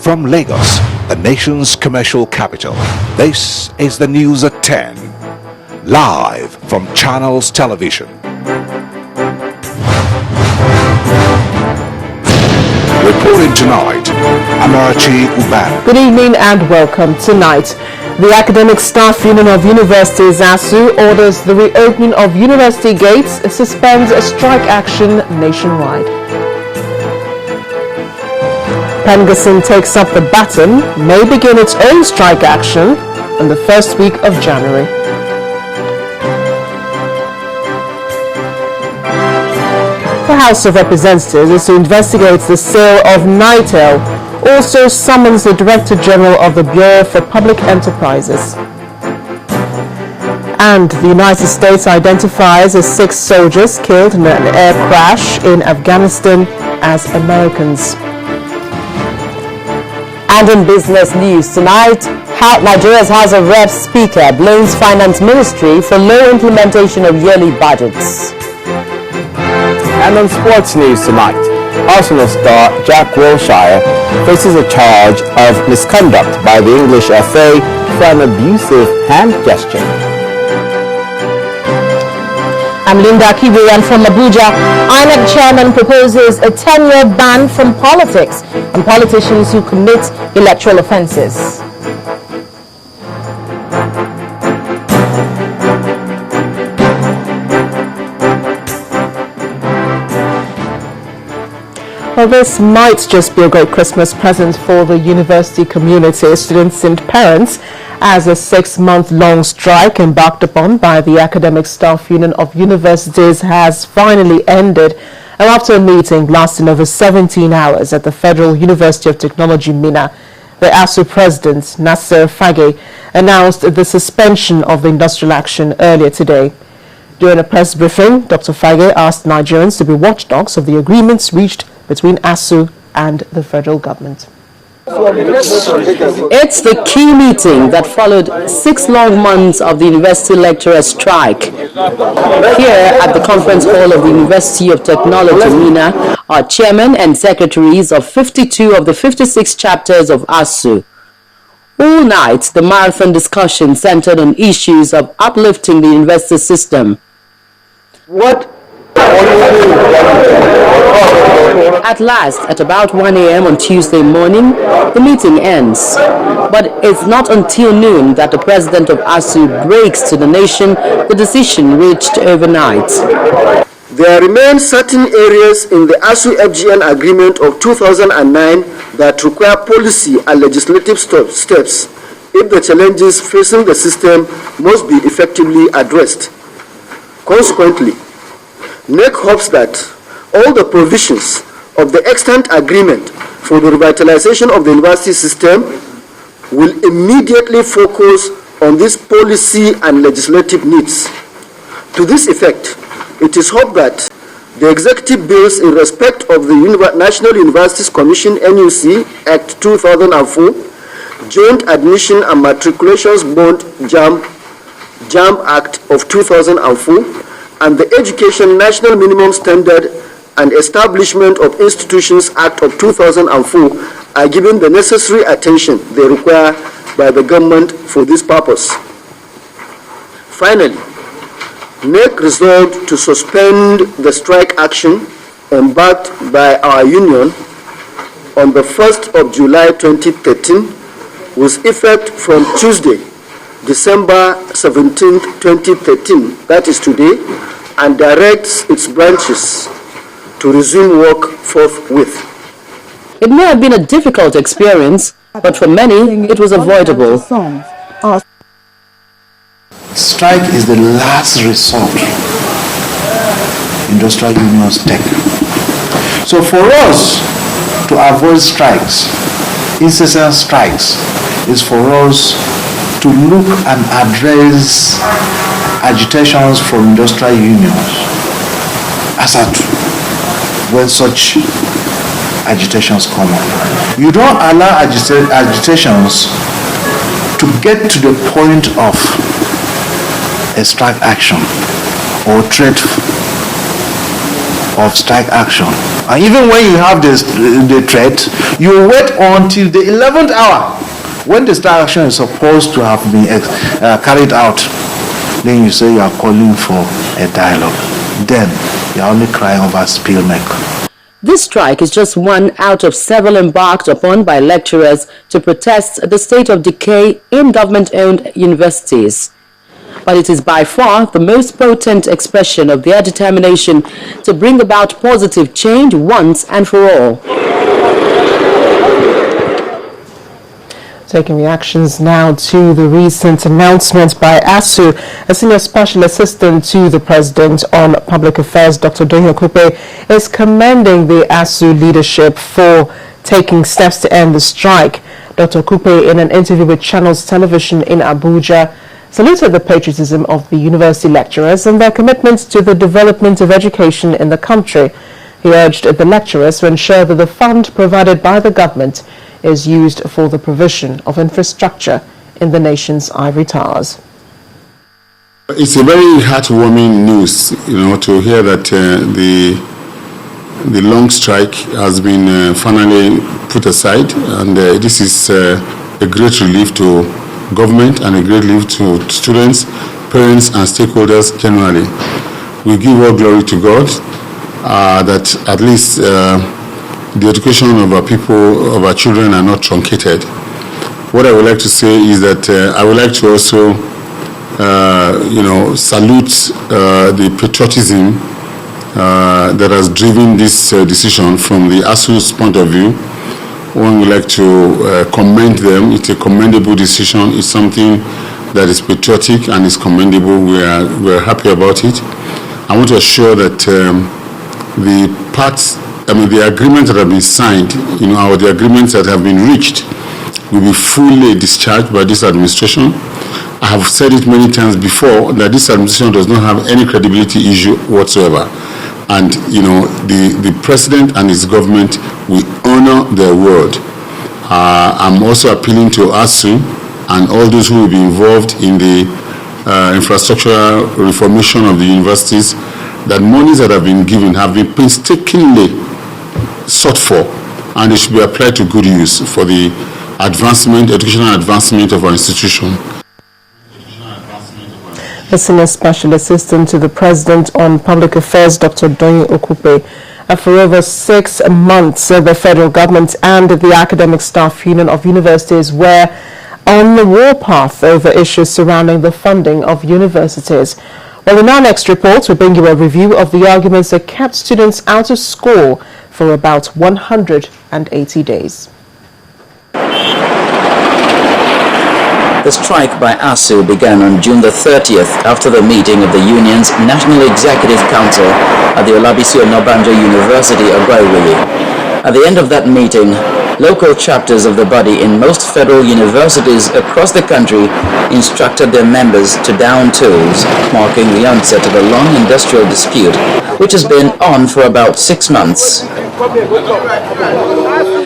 From Lagos, the nation's commercial capital, this is the news at 10. Live from Channels Television. Reporting tonight, Amarachi Uban. Good evening and welcome. Tonight, the Academic Staff Union of Universities, ASU, orders the reopening of university gates, suspends strike action nationwide. Pengassin takes up the baton, may begin its own strike action in the first week of January. The House of Representatives is to investigate the sale of Nitel, also summons the Director General of the Bureau for Public Enterprises. And the United States identifies as 6 soldiers killed in an air crash in Afghanistan as Americans. And in business news tonight, Nigeria's House of Reps Speaker blames Finance Ministry for low implementation of yearly budgets. And on sports news tonight, Arsenal star Jack Wilshere faces a charge of misconduct by the English FA for an abusive hand gesture. I'm Linda Kibu, and from Abuja, INEC chairman proposes a 10-year ban from politics on politicians who commit electoral offences. Well, this might just be a great Christmas present for the university community, students and parents, as a 6-month-long strike embarked upon by the Academic Staff Union of Universities has finally ended. And after a meeting lasting over 17 hours at the Federal University of Technology, Minna, the ASU president, Nasser Fage, announced the suspension of the industrial action earlier today. During a press briefing, Dr. Fage asked Nigerians to be watchdogs of the agreements reached between ASU and the federal government. It's the key meeting that followed 6 long months of the university lecturer strike. Here at the conference hall of the University of Technology, Minna, are chairmen and secretaries of 52 of the 56 chapters of ASU. All night, the marathon discussion centered on issues of uplifting the university system. At last, at about 1 a.m. on Tuesday morning, the meeting ends. But it's not until noon that the president of ASU breaks to the nation the decision reached overnight. There remain certain areas in the ASU-FGN agreement of 2009 that require policy and legislative steps if the challenges facing the system must be effectively addressed. Consequently, NEC hopes that all the provisions of the extant agreement for the revitalization of the university system will immediately focus on these policy and legislative needs. To this effect, it is hoped that the executive bills in respect of the National Universities Commission NUC Act 2004, Joint Admission and Matriculations Board JAMB Act of 2004, and the Education National Minimum Standard and Establishment of Institutions Act of 2004 are given the necessary attention they require by the government for this purpose. Finally, NEC resolved to suspend the strike action embarked by our union on the 1st of July 2013 with effect from Tuesday, December 17, 2013, that is today, and directs its branches to resume work forthwith. It may have been a difficult experience, but for many, it was avoidable. Strike is the last resort industrial unions take. So for us to avoid strikes, incessant strikes, is for us to look and address agitations from industrial unions as at when such agitations come up. You don't allow agitations to get to the point of a strike action or threat of strike action. And even when you have the threat, you wait until the 11th hour when the strike action is supposed to have been carried out. Then you say you are calling for a dialogue. Then you are only crying over spilled milk. This strike is just one out of several embarked upon by lecturers to protest the state of decay in government-owned universities. But it is by far the most potent expression of their determination to bring about positive change once and for all. Taking reactions now to the recent announcement by ASU, a senior special assistant to the President on Public Affairs, Dr. Doyin Okupe, is commending the ASU leadership for taking steps to end the strike. Dr. Okupe, in an interview with Channels Television in Abuja, saluted the patriotism of the university lecturers and their commitment to the development of education in the country. He urged the lecturers to ensure that the fund provided by the government is used for the provision of infrastructure in the nation's ivory towers. It's a very heartwarming news, to hear that the long strike has been finally put aside, and this is a great relief to government and a great relief to students, parents, and stakeholders generally. We give all glory to God that at least the education of our people, of our children, are not truncated. What I would like to say is that I would like to also, salute the patriotism that has driven this decision from the ASU's point of view. One would like to commend them. It's a commendable decision. It's something that is patriotic and is commendable. We are happy about it. I want to assure that the agreements that have been signed, or the agreements that have been reached, will be fully discharged by this administration. I have said it many times before that this administration does not have any credibility issue whatsoever. And, the president and his government will honor their word. I'm also appealing to ASU and all those who will be involved in the infrastructural reformation of the universities, that monies that have been given have been painstakingly sought for, and it should be applied to good use for the educational advancement of our institution. The senior special assistant to the President on Public Affairs, Dr. Doyin Okupe. For over 6 months, the federal government and the Academic Staff Union of Universities were on the warpath over issues surrounding the funding of universities. Well, in our next report, we bring you a review of the arguments that kept students out of school for about 180 days. The strike by ASU began on June the 30th after the meeting of the union's National Executive Council at the Olabisi Onabanjo University, Agwaiwili. At the end of that meeting, local chapters of the body in most federal universities across the country instructed their members to down tools, marking the onset of a long industrial dispute, which has been on for about 6 months.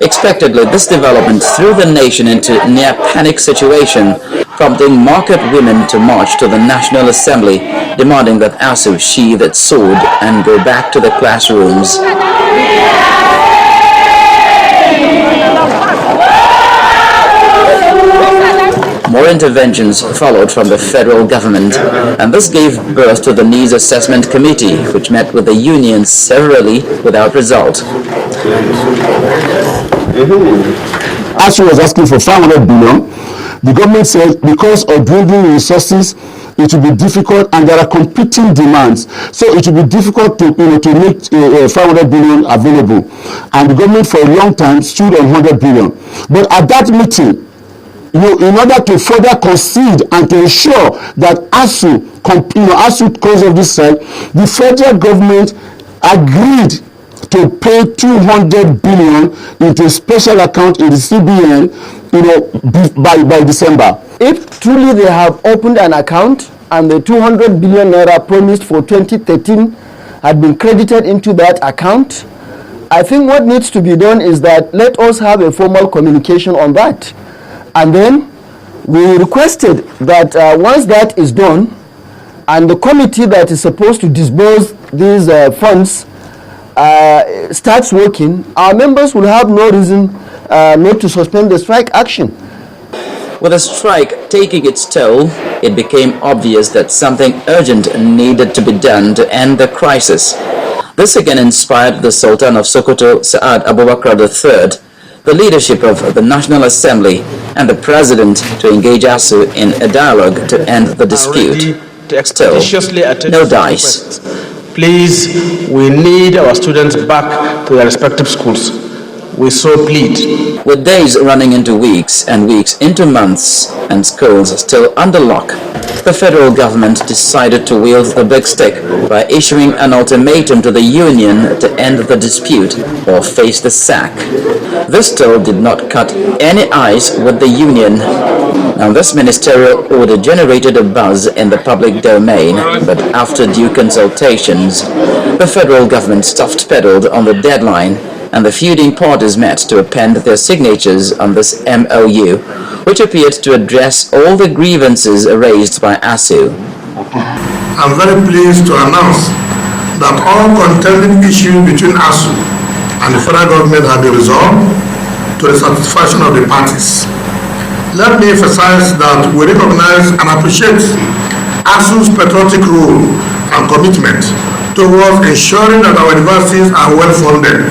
Expectedly, this development threw the nation into a near-panic situation, prompting market women to march to the National Assembly, demanding that ASU sheathe its sword and go back to the classrooms. More interventions followed from the federal government, and this gave birth to the Needs Assessment Committee, which met with the unions severally without result. ASU was asking for 500 billion. The government said because of dwindling resources, it will be difficult, and there are competing demands. So it will be difficult to make 500 billion available. And the government for a long time stood on 100 billion. But at that meeting, in order to further concede and to ensure that ASU close of this side, the federal government agreed to pay 200 billion into a special account in the CBN, by December. If truly they have opened an account and the 200 billion naira promised for 2013 had been credited into that account, I think what needs to be done is that let us have a formal communication on that. And then we requested that once that is done, and the committee that is supposed to disburse these funds starts working, our members will have no reason not to suspend the strike action. With the strike taking its toll, it became obvious that something urgent needed to be done to end the crisis. This again inspired the Sultan of Sokoto, Saad Abubakar III, the leadership of the National Assembly, and the President to engage ASU in a dialogue to end the dispute. Still, no dice. Please, we need our students back to their respective schools. We so plead. With days running into weeks and weeks into months and schools still under lock, the federal government decided to wield the big stick by issuing an ultimatum to the union to end the dispute or face the sack. This still did not cut any ice with the union. Now, this ministerial order generated a buzz in the public domain, but after due consultations, the federal government soft-pedaled on the deadline, and the feuding parties met to append their signatures on this MOU, which appeared to address all the grievances raised by ASU. I'm very pleased to announce that all contending issues between ASU and the federal government have been resolved to the satisfaction of the parties. Let me emphasize that we recognize and appreciate ASU's patriotic role and commitment towards ensuring that our universities are well funded,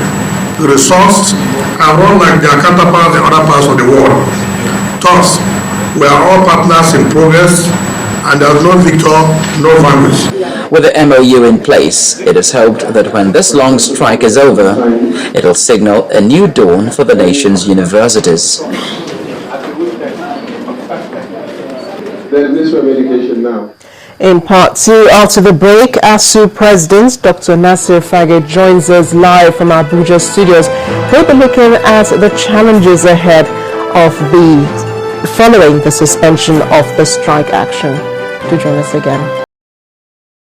resourced, and run like their counterparts in other parts of the world. Thus, we are all partners in progress, and there is no victor, no vanquish. With the MOU in place, it is hoped that when this long strike is over, it will signal a new dawn for the nation's universities. The Ministry of Education now. In part two, after the break, ASU President Dr. Nasir Fage joins us live from Abuja studios. We'll be looking at the challenges ahead of following the suspension of the strike action. Do join us again.